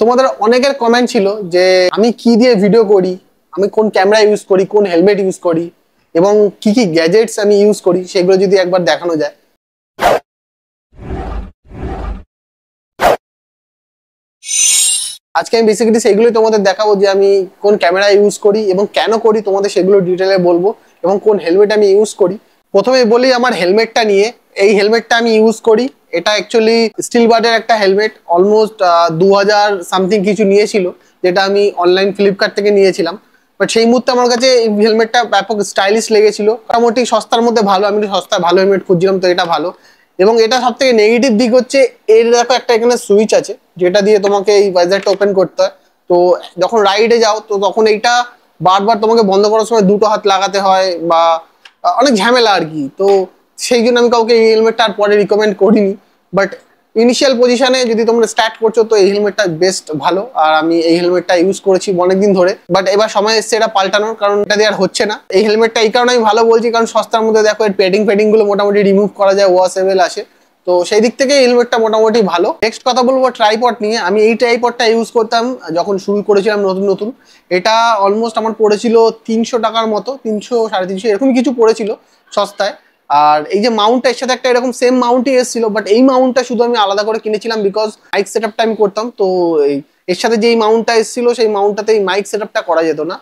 তোমাদের অনেকের কমেন্ট ছিল যে আমি কি দিয়ে ভিডিও করি, আমি কোন ক্যামেরা ইউজ করি, কোন হেলমেট ইউজ করি এবং কি কি গ্যাজেটস আমি ইউজ করি সেগুলো যদি একবার দেখানো যায়। আজকে আমি বেসিক্যালি সেইগুলোই তোমাদের দেখাবো যে আমি কোন ক্যামেরা ইউজ করি এবং কেন করি, তোমাদের সেগুলো ডিটেলে বলবো এবং কোন হেলমেট আমি ইউজ করি। প্রথমে বলি আমার হেলমেটটা নিয়ে। এই হেলমেটটা আমি ইউজ করি, এটা অ্যাকচুয়ালি স্টিল বার্ডের একটা হেলমেট, অলমোস্ট 2000 সামথিং কিছু নিয়েছিল, যেটা আমি অনলাইন ফ্লিপকার্ট থেকে নিয়েছিলাম। বাট সেই মুহূর্তে আমার কাছে এই হেলমেটটা ব্যাপক স্টাইলিশ লেগেছিল, মোটামুটি সস্তার মধ্যে ভালো, আমি সস্তায় ভালো হেলমেট খুঁজছিলাম, তো এটা ভালো। এবং এটা সব থেকে নেগেটিভ দিক হচ্ছে এর দেখো একটা এখানে সুইচ আছে যেটা দিয়ে তোমাকে এই ভাইজারটা ওপেন করতে হয়। তো যখন রাইডে যাও তো তখন এইটা বারবার তোমাকে বন্ধ করার সময় দুটো হাত লাগাতে হয় বা অনেক ঝামেলা আর কি। তো সেই জন্য আমি কাউকে এই হেলমেটটা আর পরে রিকমেন্ড করিনি। বাট ইনিশিয়াল পজিশনে যদি তোমরা স্টার্ট করছো তো এই হেলমেটটা বেস্ট ভালো, আর আমি এই হেলমেটটা ইউজ করেছি অনেকদিন ধরে। বাট এবার সময় এসছে এটা পাল্টানোর, কারণ এটা দিয়ে আর হচ্ছে না। এই হেলমেটটা এই কারণে আমি ভালো বলছি কারণ সস্তার মধ্যে দেখো এর পেডিং গুলো মোটামুটি রিমুভ করা যায়, ওয়াশেবল আসে, তো সেই দিক থেকে হেলমেটটা মোটামুটি ভালো। নেক্সট কথা বলবো ট্রাইপড নিয়ে। আমি এই ট্রাইপডটা ইউজ করতাম যখন শুরু করেছিলাম নতুন নতুন। এটা অলমোস্ট আমার পড়েছিল 300 টাকার মতো, 300 350 এরকম কিছু পড়েছিল সস্তায়। আর এই যে মাউন্টটা এর সাথে একটা এরকম সেম মাউন্টই এসেছিল, বাট এই মাউন্টটা শুধু আমি আলাদা করে কিনেছিলাম বিকজ মাইক সেট আপটা আমি করতাম। তো এর সাথে যে মাউন্টটা এসেছিল সেই মাউন্টটাতে এই মাইক সেট আপটা করা যেত না,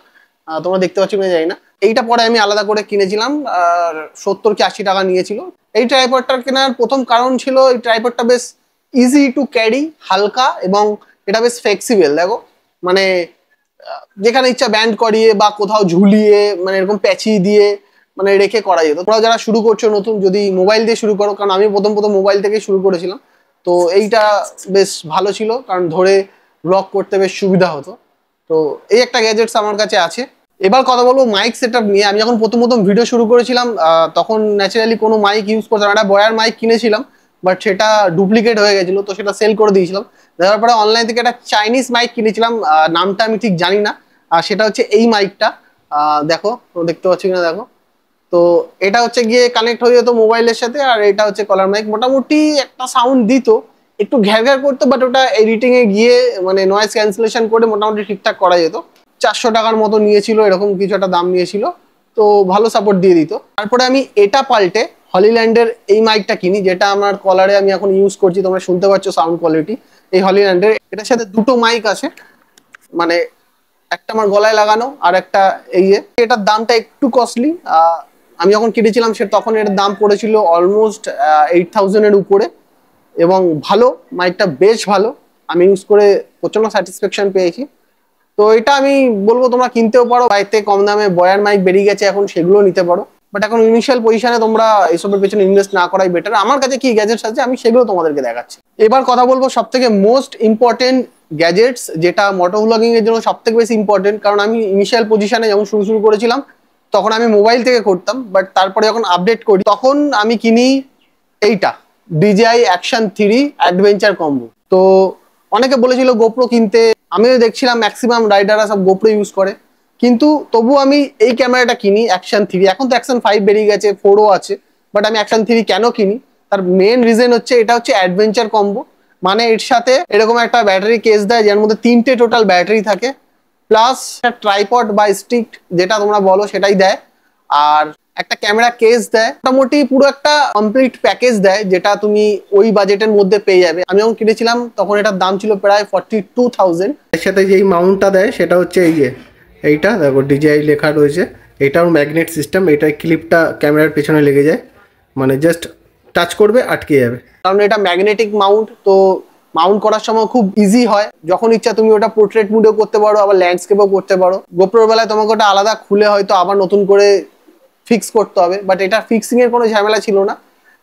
তোমরা দেখতে পাচ্ছ কিনা জানি না। এইটা পরে আমি আলাদা করে কিনেছিলাম, আর 70 কি 80 টাকা নিয়েছিল। এই ট্রাইপডটা কেনার প্রথম কারণ ছিল এই ট্রাইপডটা বেশ ইজি টু ক্যারি, হালকা, এবং এটা বেশ ফ্লেক্সিবল। দেখো মানে যেখানে ইচ্ছা ব্যান্ড করিয়ে বা কোথাও ঝুলিয়ে মানে এরকম প্যাচি দিয়ে মানে রেখে করা যেত। তোমরা যারা শুরু করছো নতুন, যদি মোবাইল দিয়ে শুরু করো, কারণ আমি প্রথম মোবাইল থেকে শুরু করেছিলাম, তো এইটা বেশ ভালো ছিল কারণ ধরে ব্লগ করতে বেশ সুবিধা হতো। তো এই একটা গ্যাজেটস আমার কাছে আছে। এবার কথা বলবো মাইক সেটআপ নিয়ে। আমি যখন প্রথম ভিডিও শুরু করেছিলাম তখন ন্যাচারালি কোনো মাইক ইউজ করতাম, একটা বয়ার মাইক কিনেছিলাম, বাট সেটা ডুপ্লিকেট হয়ে গেছিলো, তো সেটা সেল করে দিয়েছিলাম। তারপরে অনলাইন থেকে একটা চাইনিজ মাইক কিনেছিলাম, নামটা আমি ঠিক জানি না, আর সেটা হচ্ছে এই মাইকটা। দেখো, দেখতে পাচ্ছি কিনা দেখো। তো এটা হচ্ছে গিয়ে কানেক্ট হয়ে যেত মোবাইলের সাথে, আর এটা হচ্ছে কলার মাইক। মোটামুটি একটা সাউন্ড দিত, একটু ঘ্যার করতো, বাট ওটা এডিটিং এ গিয়ে মানে নয়েজ ক্যান্সেলেশন করে মোটামুটি ঠিকঠাক করা যেত। 400 টাকার মতো নিয়েছিল, এরকম কিছু একটা দাম নিয়েছিল, তো ভালো সাপোর্ট দিয়ে দিত। তারপরে আমি এটা পাল্টে হলিল্যান্ডের এই মাইকটা কিনি, যেটা আমার কলারে আমি এখন ইউজ করছি, তোমরা শুনতে পাচ্ছ সাউন্ড কোয়ালিটি। এই হলিল্যান্ডের এটার সাথে দুটো মাইক আছে, মানে একটা আমার গলায় লাগানো আর একটা এই। এটার দামটা একটু কস্টলি, আমি যখন কিনেছিলাম সে তখন এটার দাম পড়েছিল অলমোস্ট 8000 এর উপরে, এবং ভালো মাইকটা, বেশ ভালো। আমি ইউজ করে প্রচন্ড স্যাটিসফ্যাকশন পেয়েছি। তো এটা আমি বলবো তোমরা কিনতেও পারো, বাড়িতে কম দামে বয়ার মাইক বেরিয়ে গেছে এখন, সেগুলো নিতে পারো। বাট এখন ইনিশিয়াল পজিশনে তোমরা এইসবের পেছনে ইনভেস্ট না করাই বেটার। আমার কাছে কি গ্যাজেটস আছে আমি সেগুলো তোমাদেরকে দেখাচ্ছি। এবার কথা বলবো সব থেকে মোস্ট ইম্পর্টেন্ট গ্যাজেটস, যেটা মোটো ব্লগিং এর জন্য সব থেকে বেশি ইম্পর্টেন্ট। কারণ আমি ইনিশিয়াল পজিশনে যখন শুরু করেছিলাম তখন আমি মোবাইল থেকে করতাম, বাট তারপরে যখন আপডেট করি তখন আমি কিনি এইটা DJI Action 3 অ্যাডভেঞ্চার কম্বো। তো অনেকে বলেছিল গোপ্রো কিনতে, আমিও দেখছিলাম ম্যাক্সিমাম রাইডাররা সব গোপ্রো ইউজ করে, কিন্তু তবু আমি এই ক্যামেরাটা কিনি Action 3। এখন তো Action 5 বেরিয়ে গেছে, 4ও আছে, বাট আমি Action 3 কেন কিনি তার মেন রিজন হচ্ছে এটা হচ্ছে অ্যাডভেঞ্চার কম্বো। মানে এর সাথে এরকম একটা ব্যাটারি কেস দেয় যার মধ্যে 3টে টোটাল ব্যাটারি থাকে, প্লাস ট্রাইপড বা স্টিক যেটা তোমরা বলো সেটাই দেয়, আর একটা ক্যামেরা কেস দেয়। মোটামুটি পুরো একটা কমপ্লিট প্যাকেজ দেয়, যেটা তুমি ওই বাজেটের মধ্যে পেয়ে যাবে। আমি যখন কিনেছিলাম তখন এটার দাম ছিল প্রায় 42,000। এর সাথে যেই মাউন্টটা দেয় সেটা হচ্ছে এই যে এইটা দেখো DJI লেখা রয়েছে, এটাও ম্যাগনেট সিস্টেম। এটা ক্লিপটা ক্যামেরার পেছনে লেগে যায়, মানে জাস্ট টাচ করবে আটকে যাবে, কারণ এটা ম্যাগনেটিক মাউন্ট। তো মাউন্ট করার সময় খুব ইজি হয়, যখন ইচ্ছা তুমি ওটা পোর্ট্রেট মুডেও করতে পারো, আবার ল্যান্ডস্কেপও করতে পারো। গোপ্রোর বেলায় তোমাকে ওটা আলাদা খুলে হয়তো আবার নতুন করে ফিক্স করতে হবে, বাট এটা ফিক্সিং এর কোনো ঝামেলা ছিল না,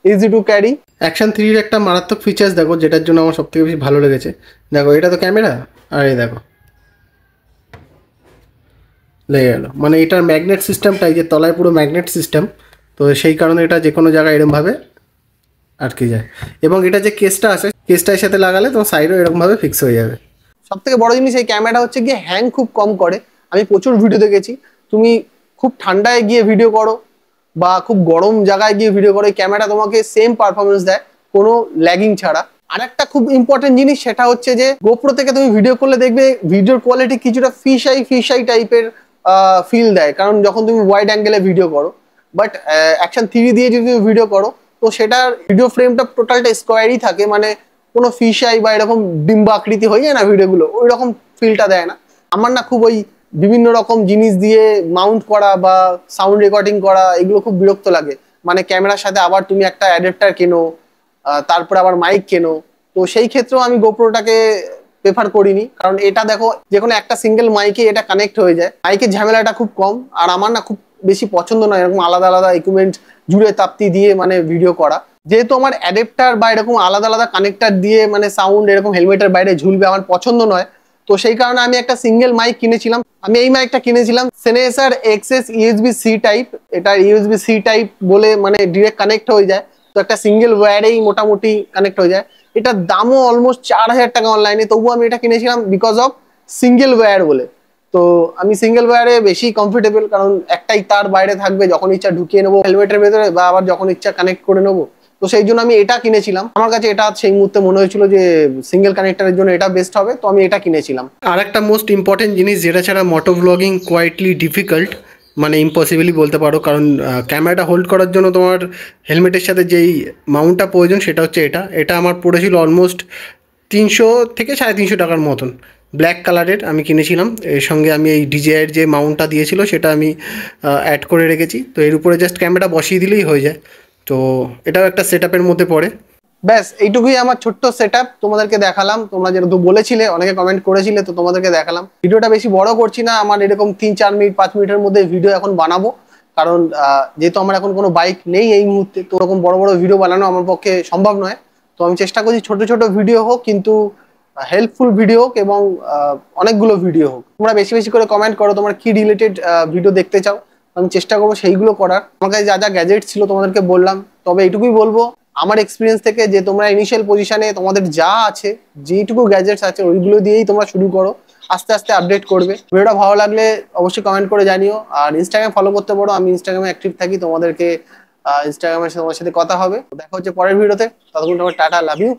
ইজি টু ক্যারি। Action 3 এর একটা মারাত্মক ফিচার্স দেখো, যেটার জন্য আমার সবথেকে বেশি ভালো লেগেছে। দেখো এটা তো ক্যামেরা, আর এই দেখো লেগে গেল, মানে এটার ম্যাগনেট সিস্টেমটাই যে তলায় পুরো ম্যাগনেট সিস্টেম, তো সেই কারণে এটা যে কোনো জায়গায় এরকমভাবে আটকে যায়। এবং এটা যে কেসটা আছে, কেসটার সাথে লাগালে তোমার সাইডও এরকমভাবে ফিক্স হয়ে যাবে। সব থেকে বড় জিনিস এই ক্যামেরাটা হচ্ছে গিয়ে হ্যাং খুব কম করে। আমি প্রচুর ভিডিও দেখেছি, তুমি খুব ঠান্ডায় গিয়ে ভিডিও করো বা খুব গরম জায়গায় গিয়ে ভিডিও করো, এই ক্যামেরা তোমাকে সেম পারফরমেন্স দেয় কোনো ল্যাগিং ছাড়া। আর একটা খুব ইম্পর্টেন্ট জিনিস, সেটা হচ্ছে যে গোপ্রো থেকে তুমি ভিডিও করলে দেখবে ভিডিওর কোয়ালিটি কিছুটা ফিশাই টাইপের ফিল দেয়, কারণ যখন তুমি ওয়াইড অ্যাঙ্গেলে ভিডিও করো। বাট অ্যাকশন 3 দিয়ে যদি তুমি ভিডিও করো, তো সেটার ভিডিও ফ্রেমটা টোটালটা স্কোয়ারই থাকে, মানে কোনো ফিশাই বা এরকম ডিম্বা আকৃতি হয়ে যায় না ভিডিওগুলো, ওই রকম ফিলটা দেয় না। আমার না খুব ওই বিভিন্ন রকম জিনিস দিয়ে মাউন্ট করা বা সাউন্ড রেকর্ডিং করা, এগুলো খুব বিরক্ত লাগে। মানে ক্যামেরার সাথে আবার তুমি একটা অ্যাডাপ্টার কেনো, তারপরে আবার মাইক কেনো, তো সেই ক্ষেত্রেও আমি গোপ্রোটাকে প্রেফার করিনি। কারণ এটা দেখো, যে কোনো একটা সিঙ্গেল মাইকে এটা কানেক্ট হয়ে যায়, মাইকের ঝামেলাটা খুব কম। আর আমার না খুব বেশি পছন্দ নয় এরকম আলাদা আলাদা ইকুইপমেন্ট জুড়ে তাপ্তি দিয়ে মানে ভিডিও করা। যেহেতু আমার অ্যাডাপ্টার বা এরকম আলাদা আলাদা কানেক্টার দিয়ে মানে সাউন্ড এরকম হেলমেটের বাইরে ঝুলবে আমার পছন্দ নয়, তো সেই কারণে আমি একটা সিঙ্গেল মাইক কিনেছিলাম। আমি এই মাইকটা কিনেছিলাম সেনেসার এক্সএস ইউএসবি সি টাইপ। এটা ইউএসবি সি টাইপ বলে মানে ডিরেক্ট কানেক্ট হয়ে যায়, তো একটা সিঙ্গেল ওয়্যারেই মোটামুটি কানেক্ট হয়ে যায়। এটার দামও অলমোস্ট 4000 টাকা অনলাইনে, তবুও আমি এটা কিনেছিলাম বিকজ অফ সিঙ্গেল ওয়্যার বলে। তো আমি সিঙ্গেল ওয়্যারে বেশি কমফোর্টেবল, কারণ একটাই তার বাইরে থাকবে, যখন ইচ্ছা ঢুকিয়ে নেবো হেলমেটের ভেতরে বা আবার যখন ইচ্ছা কানেক্ট করে নেবো। তো সেই জন্য আমি এটা কিনেছিলাম। আমার কাছে এটা সেই মুহূর্তে মনে হয়েছিল যে সিঙ্গেল কানেক্টরের জন্য এটা বেস্ট হবে, তো আমি এটা কিনেছিলাম। আর একটা মোস্ট ইম্পর্টেন্ট জিনিস, যেটা ছাড়া মোটো ব্লগিং কোয়াইটলি ডিফিকাল্ট, মানে ইম্পসিবলই বলতে পারো, কারণ ক্যামেরাটা হোল্ড করার জন্য তোমার হেলমেটের সাথে যেই মাউন্টটা প্রয়োজন সেটা হচ্ছে এটা। এটা আমার পড়েছিল অলমোস্ট 300 থেকে 350 টাকার মতন, ব্ল্যাক কালারের আমি কিনেছিলাম। এর সঙ্গে আমি এই ডিজেআইয়ের যে মাউন্টটা দিয়েছিল সেটা আমি অ্যাড করে রেখেছি। তো এর উপরে জাস্ট ক্যামেরাটা বসিয়ে দিলেই হয়ে যায়। তো এটাও একটা সেট আপের মধ্যে পড়ে। ব্যাস এইটুকুই আমার ছোট্ট সেট আপ, তোমাদেরকে দেখালাম। তোমরা যেহেতু বলেছিলে, অনেকে কমেন্ট করেছিলে, তো তোমাদেরকে দেখালাম। ভিডিওটা বেশি বড় করছি না, আমার এরকম 3-4 মিনিট 5 মিনিটের মধ্যে ভিডিও এখন বানাবো। কারণ যেহেতু আমার এখন কোনো বাইক নেই এই মুহূর্তে, তো ওরকম বড় বড় ভিডিও বানানো আমার পক্ষে সম্ভব নয়। তো আমি চেষ্টা করছি ছোট ছোট ভিডিও হোক, কিন্তু হেল্পফুল ভিডিও হোক, এবং অনেকগুলো ভিডিও হোক। তোমরা বেশি বেশি করে কমেন্ট করো তোমরা কি রিলেটেড ভিডিও দেখতে চাও, আমি চেষ্টা করবো সেইগুলো করার। আমার কাছে যা যা গ্যাজেট ছিল তোমাদেরকে বললাম। তবে এইটুকুই বলবো আমার এক্সপিরিয়েন্স থেকে, যে তোমরা ইনিশিয়াল পজিশনে তোমাদের যা আছে, যেটুকু গ্যাজেটস আছে ওইগুলো দিয়েই তোমরা শুরু করো, আস্তে আস্তে আপডেট করবে। ভিডিওটা ভালো লাগলে অবশ্যই কমেন্ট করে জানিও। আর ইনস্টাগ্রামে ফলো করতে পারো, আমি ইনস্টাগ্রামে অ্যাক্টিভ থাকি। তোমাদেরকে ইনস্টাগ্রামের তোমার সাথে কথা হবে। দেখা হচ্ছে পরের ভিডিওতে। ততক্ষণ তোমার টাটা, লাভ ইউ।